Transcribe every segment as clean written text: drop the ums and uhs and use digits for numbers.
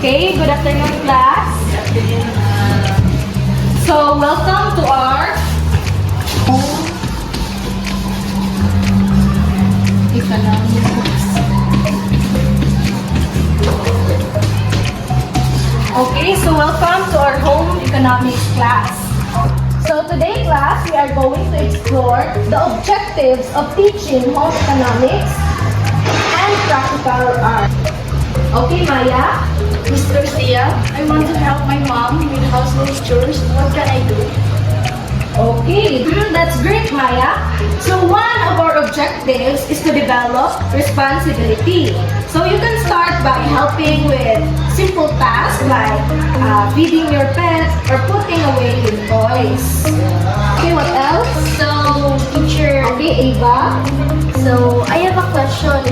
Okay, good afternoon, class. So, welcome to our economics. Okay, so welcome to our home economics class. So today, class, we are going to explore the objectives of teaching home economics and practical art. Okay, Maya? Mr. Sia, I want to help my mom with household chores. What can I do? Okay, that's great, Maya. So one of our objectives is to develop responsibility. So you can start by helping with simple tasks like feeding your pets or putting away your toys. Okay, what else? So, teacher, Okay, Ava. so I have a question.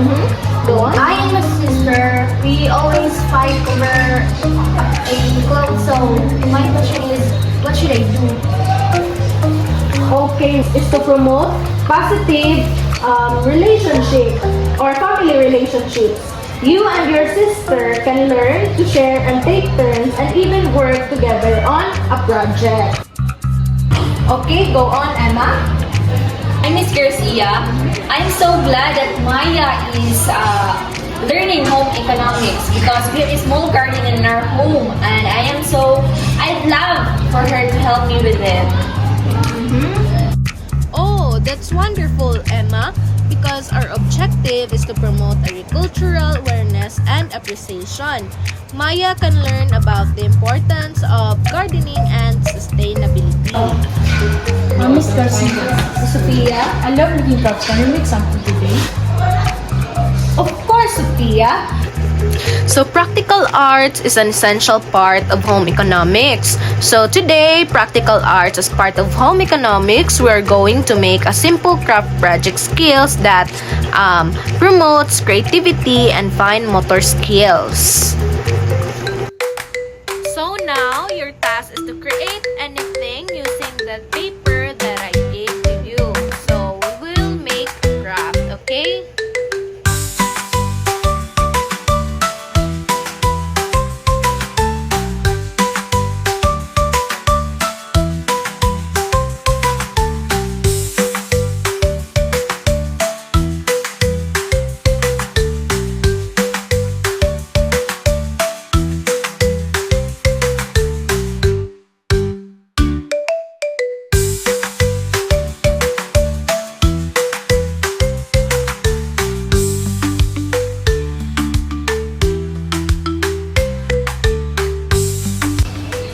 Go on. I and my sister, we always fight over a clothes. So, my question is, what should I do? Okay, is to promote positive relationship or family relationships. You and your sister can learn to share and take turns and even work together on a project. Okay, go on, Emma. Hi, Miss Garcia. I'm so glad that Maya is learning home economics because we have a small garden in our home and I'd love for her to help me with it. Oh, that's wonderful, Emma, because our objective is to promote agricultural awareness and appreciation. Maya can learn about the importance of gardening and sustainability. Miss Garcia, Sophia. I love making crafts. Can you make something today? Of course, Sophia. So practical arts is an essential part of home economics. So today, practical arts as part of home economics, we're going to make a simple craft project skills that promotes creativity and fine motor skills. So now, your task is to create anything using the paper that I gave to you. So we will make a craft, okay?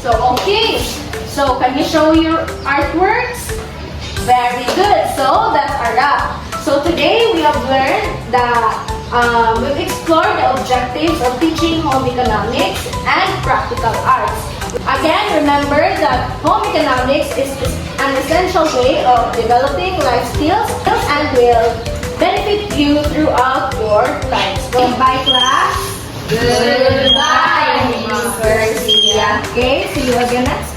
So, okay. So, can you show your artworks? Very good. So, that's our wrap. So, today we have learned that we've explored the objectives of teaching home economics and practical arts. Again, remember that home economics is an essential way of developing life skills and will benefit you throughout your life. So, bye class. Goodbye, Miss Garcia. Okay, see you again next